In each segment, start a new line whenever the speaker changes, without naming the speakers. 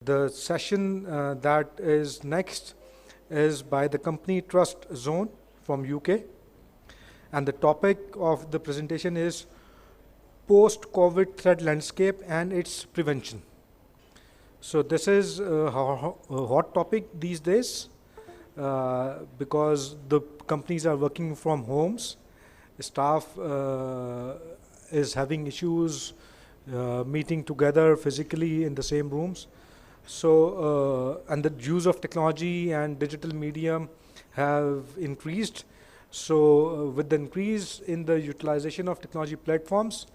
The session that is next is by the company Trust Zone from UK, and the topic of the presentation is post-COVID threat landscape and its prevention. So this is a hot topic these days because the companies are working from homes. Staff is having issues meeting together physically in the same rooms. And the use of technology and digital medium have increased. With the increase in the utilization of technology platforms,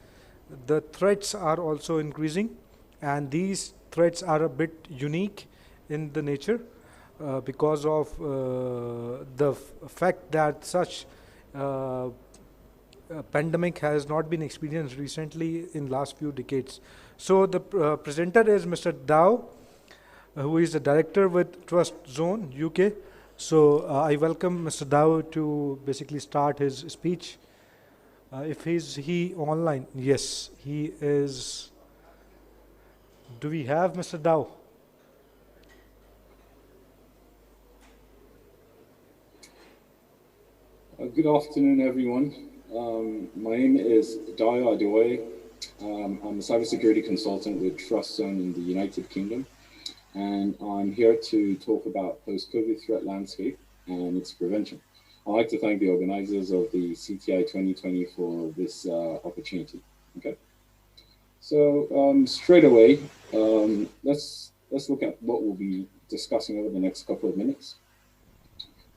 the threats are also increasing, and these threats are a bit unique in the nature because of the fact that such pandemic has not been experienced recently in last few decades. So the presenter is Mr. Dao, who is the director with Trust Zone UK. I welcome Mr. Dao to basically start his speech. If he online? Yes, he is. Do we have Mr. Dao?
Good afternoon, everyone. My name is Dayo. I'm a cybersecurity consultant with Trust Zone in the United Kingdom, and I'm here to talk about post-COVID threat landscape and its prevention. I'd like to thank the organizers of the CTI 2020 for this opportunity. Okay, so straight away, let's look at what we'll be discussing over the next couple of minutes.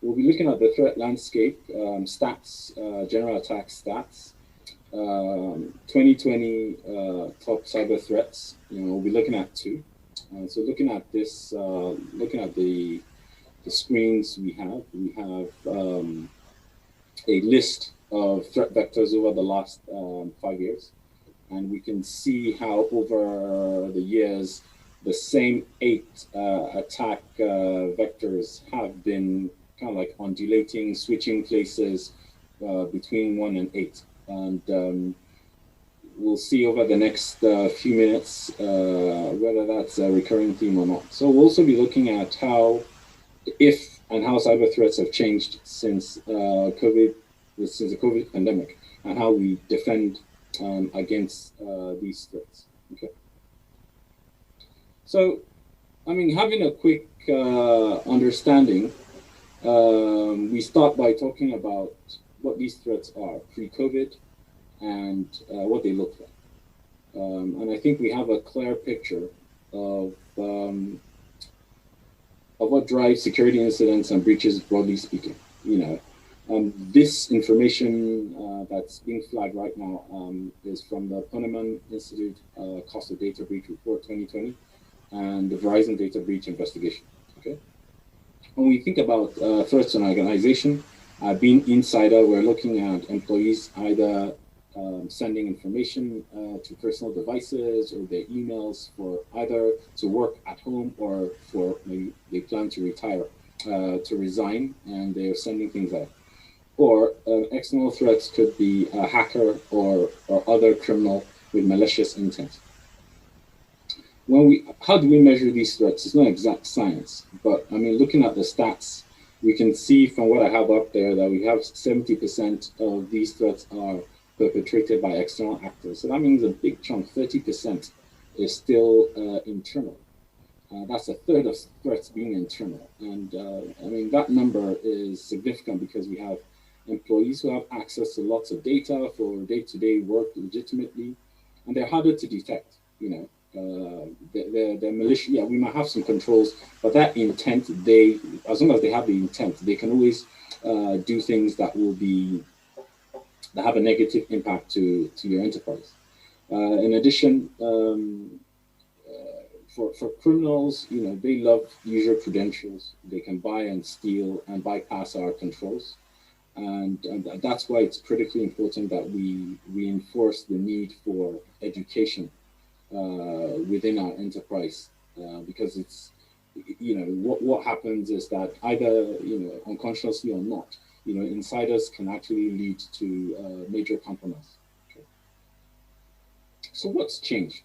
We'll be looking at the threat landscape, stats, general attack stats, 2020 top cyber threats. We'll be looking at two. So looking at this, looking at the screens we have a list of threat vectors over the last 5 years. And we can see how over the years, the same 8 attack vectors have been kind of like undulating, switching places between 1 and 8. And we'll see over the next few minutes whether that's a recurring theme or not. So we'll also be looking at how cyber threats have changed since the COVID pandemic, and how we defend against these threats. Okay. So, having a quick understanding, we start by talking about what these threats are pre-COVID and what they look like. And I think we have a clear picture of what drives security incidents and breaches, broadly speaking. This information that's being flagged right now is from the Poneman Institute Cost of Data Breach Report 2020 and the Verizon Data Breach Investigation. Okay. When we think about threats on organization, being insider, we're looking at employees either sending information to personal devices or their emails for either to work at home or for maybe they plan to retire, to resign, and they're sending things out. Or external threats could be a hacker or other criminal with malicious intent. How do we measure these threats? It's not exact science, but looking at the stats, we can see from what I have up there that we have 70% of these threats are perpetrated by external actors. So that means a big chunk, 30%, is still internal. That's a third of threats being internal. And that number is significant because we have employees who have access to lots of data for day-to-day work legitimately, and they're harder to detect. They're malicious. Yeah, we might have some controls, but that intent, as long as they have the intent, they can always do things that have a negative impact to your enterprise. In addition, for criminals, they love user credentials. They can buy and steal and bypass our controls. And that's why it's critically important that we reinforce the need for education within our enterprise, because it's, what happens is that either, unconsciously or not, insiders can actually lead to major compromise. Okay. So what's changed?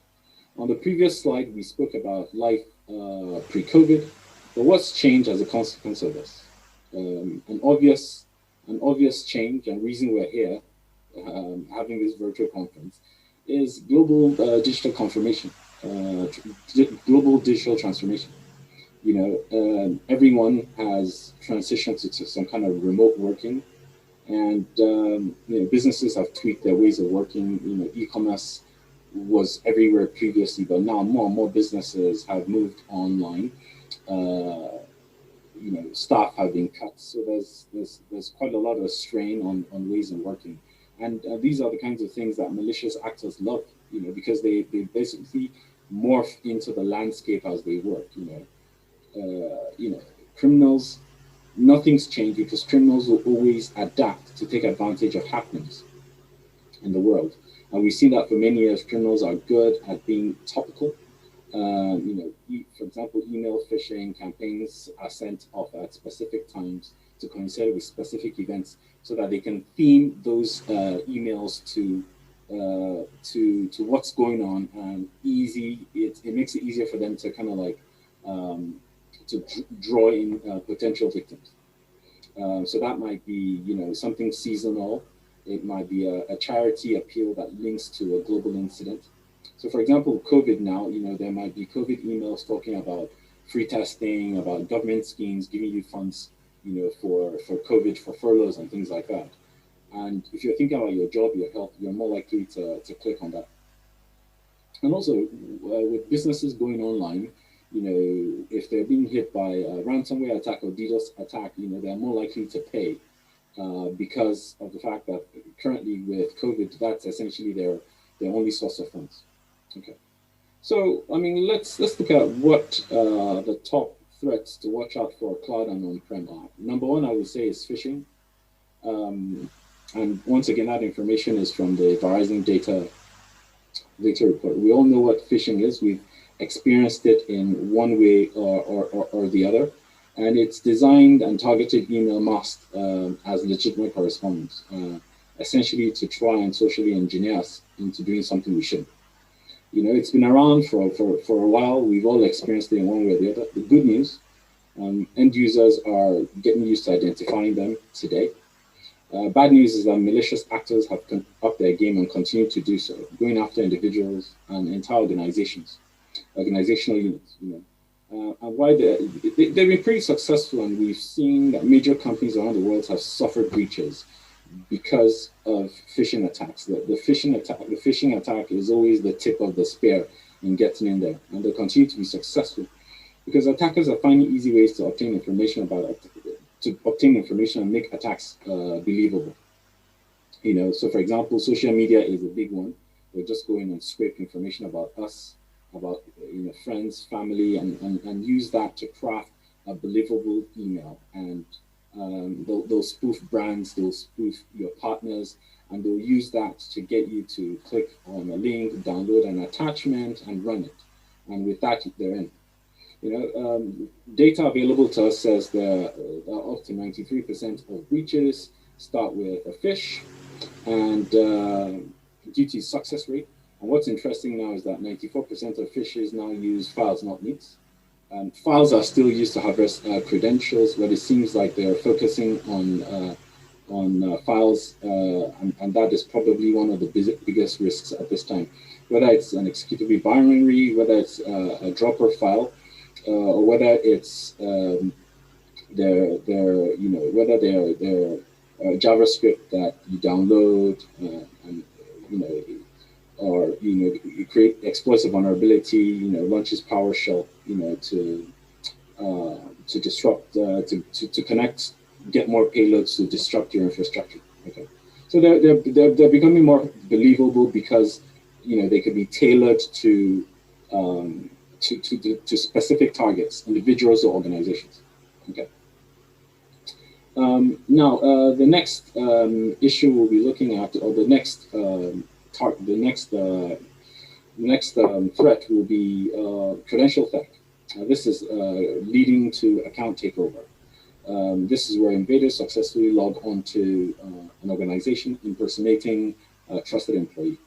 On the previous slide, we spoke about life pre-COVID, but what's changed as a consequence of this? An obvious change and reason we're here, having this virtual conference, is global digital confirmation, global digital transformation. Everyone has transitioned to some kind of remote working, and businesses have tweaked their ways of working. E-commerce was everywhere previously, but now more and more businesses have moved online. Staff have been cut, so there's quite a lot of strain on ways of working, and these are the kinds of things that malicious actors love, because they basically morph into the landscape as they work. Criminals, nothing's changed because criminals will always adapt to take advantage of happenings in the world. And we've seen that for many years. Criminals are good at being topical. For example, email phishing campaigns are sent off at specific times to coincide with specific events, so that they can theme those emails to what's going on, and it makes it easier for them to kind of like to draw in potential victims. So that might be something seasonal. It might be a charity appeal that links to a global incident. So, for example, COVID now, there might be COVID emails talking about free testing, about government schemes giving you funds, for COVID, for furloughs and things like that. And if you're thinking about your job, your health, you're more likely to click on that. And also, with businesses going online, if they're being hit by a ransomware attack or DDoS attack, they're more likely to pay because of the fact that currently with COVID, that's essentially their only source of funds. Okay, so I mean, let's look at what the top threats to watch out for cloud and on-prem are. Number one, I would say, is phishing. And once again, that information is from the Verizon data report. We all know what phishing is. We've experienced it in one way or the other. And it's designed and targeted email masked as legitimate correspondence, essentially to try and socially engineer us into doing something we shouldn't. It's been around for a while. We've all experienced it in one way or the other. The good news, end users are getting used to identifying them today. Bad news is that malicious actors have upped their game and continue to do so, going after individuals and entire organizations, organizational units. And why they've been pretty successful, and we've seen that major companies around the world have suffered breaches because of phishing attacks. The phishing attack is always the tip of the spear in getting in there, and they continue to be successful because attackers are finding easy ways to obtain information and make attacks believable. So for example, social media is a big one. They'll just go in and scrape information about us, about friends, family, and use that to craft a believable email. And they'll spoof brands, they'll spoof your partners, and they'll use that to get you to click on a link, download an attachment, and run it. And with that, they're in. Data available to us says that up to 93% of breaches start with a phish, and due to success rate. And what's interesting now is that 94% of phishes now use files, not meets. Files are still used to harvest credentials, but it seems like they're focusing on files, and that is probably one of the biggest risks at this time. Whether it's an executable binary, whether it's a dropper file, or whether it's their JavaScript that you download, and or you create exploits of vulnerability, launches PowerShell, to disrupt, to connect, get more payloads to disrupt your infrastructure. Okay, so they're becoming more believable because they could be tailored to specific targets, individuals or organizations. Okay. Now, the next issue we'll be looking at, or the next threat will be credential theft. This is leading to account takeover. This is where invaders successfully log onto an organization impersonating a trusted employee.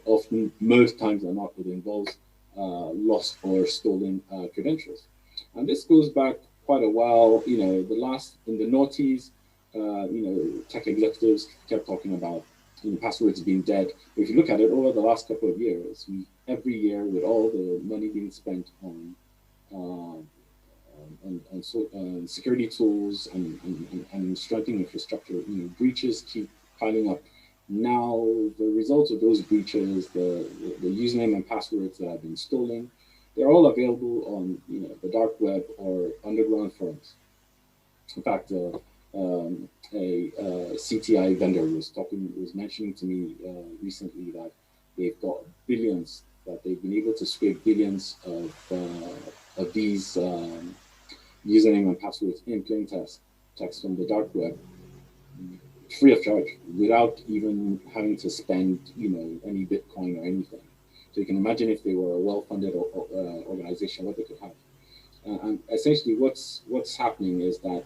Often, most times or not, it involves lost or stolen credentials. And this goes back quite a while. The last in the noughties, tech executives kept talking about passwords being dead. But if you look at it over the last couple of years, every year with all the money being spent uh, security tools and strengthening infrastructure, breaches keep piling up. Now, the results of those breaches, the username and passwords that have been stolen, they're all available on the dark web or underground forums. In fact, a CTI vendor was mentioning to me recently that they've got billions, that they've been able to scrape billions of these username and passwords in plain text from the dark web, free of charge, without even having to spend any Bitcoin or anything. So you can imagine if they were a well-funded organization, what they could have. And essentially, what's happening is that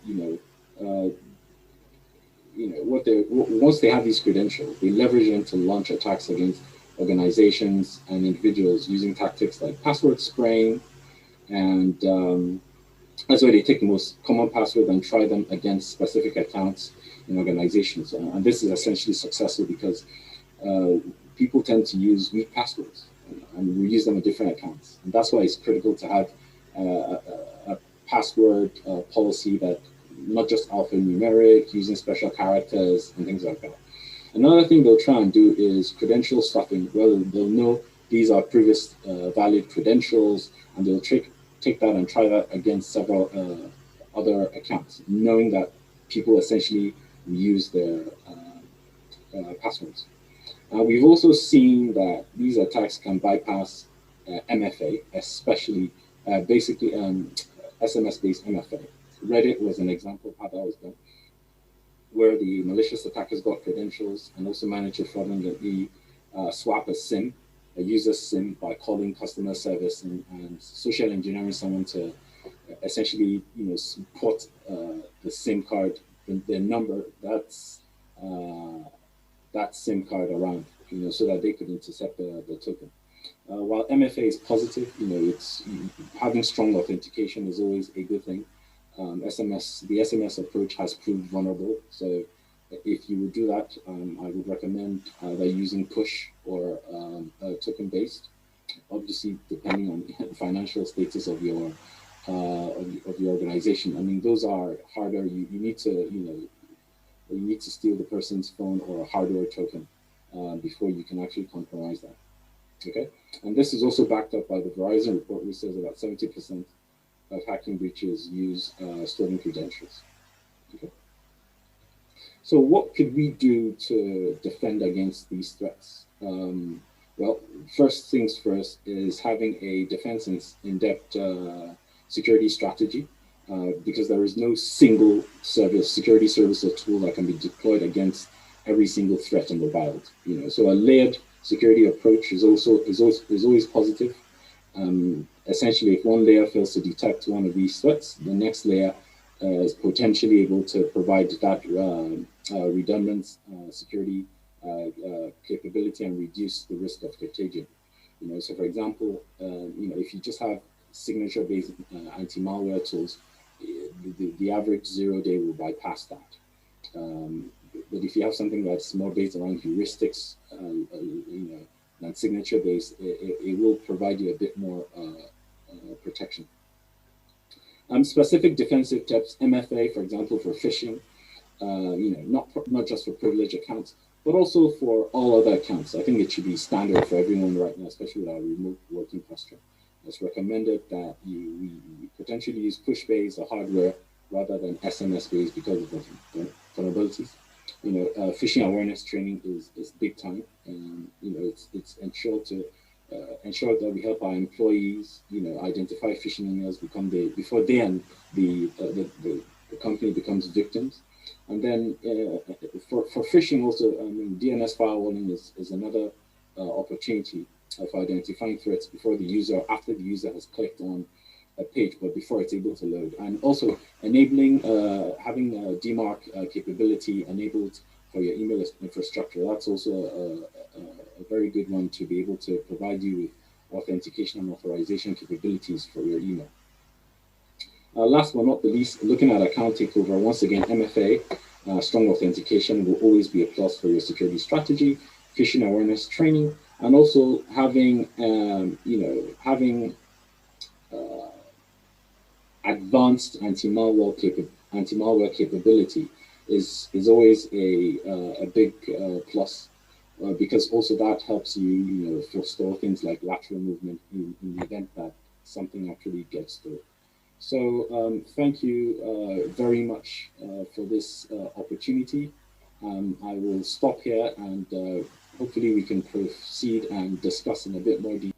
once they have these credentials, they leverage them to launch attacks against organizations and individuals using tactics like password spraying, and that's why they take the most common password and try them against specific accounts in organizations. And this is essentially successful because people tend to use weak passwords and we use them in different accounts. And that's why it's critical to have a password policy that not just alphanumeric, using special characters and things like that. Another thing they'll try and do is credential stuffing. Well, they'll know these are previous valid credentials, and they'll take that and try that against several other accounts, knowing that people essentially use their passwords. We've also seen that these attacks can bypass MFA, especially basically SMS-based MFA. Reddit was an example of how that was done, where the malicious attackers got credentials and also managed to fraudulently swap a user's SIM by calling customer service and social engineering someone to essentially, port the SIM card, the number that SIM card around, so that they could intercept the token. While MFA is positive, it's having strong authentication is always a good thing. The SMS approach has proved vulnerable. So if you would do that, I would recommend either using push or token based. Obviously, depending on the financial status of your organization. I mean, those are harder. You need to steal the person's phone or a hardware token before you can actually compromise that. Okay, and this is also backed up by the Verizon report, which says about 70% of hacking breaches use stolen credentials. Okay. So what could we do to defend against these threats? Well, first things first is having a defense in-depth security strategy, because there is no single security service or tool that can be deployed against every single threat in the wild. So a layered security approach is always positive. Essentially, if one layer fails to detect one of these threats, the next layer is potentially able to provide that redundant security capability and reduce the risk of contagion. So for example, if you just have signature-based anti-malware tools, the average 0-day will bypass that. But if you have something that's more based around heuristics, than signature-based, it will provide you a bit more protection. Specific defensive tips, MFA, for example, for phishing, not just for privileged accounts, but also for all other accounts. I think it should be standard for everyone right now, especially with our remote working posture. It's recommended that we potentially use push-based or hardware rather than SMS-based because of the vulnerabilities. Phishing awareness training is big time, and it's ensured to ensure that we help our employees, identify phishing emails before they and the company becomes victims. And then for phishing also, DNS firewalling is another opportunity of identifying threats before the user, after the user has clicked on a page, but before it's able to load. And also enabling, having a DMARC capability enabled for your email infrastructure. That's also a very good one to be able to provide you with authentication and authorization capabilities for your email. Last but not the least, looking at account takeover, once again, MFA, strong authentication will always be a plus for your security strategy, phishing awareness training, and also having, having advanced anti-malware capability is always a big plus, because also that helps you, forestall things like lateral movement in the event that something actually gets through. So thank you very much for this opportunity. I will stop here, and hopefully we can proceed and discuss in a bit more detail.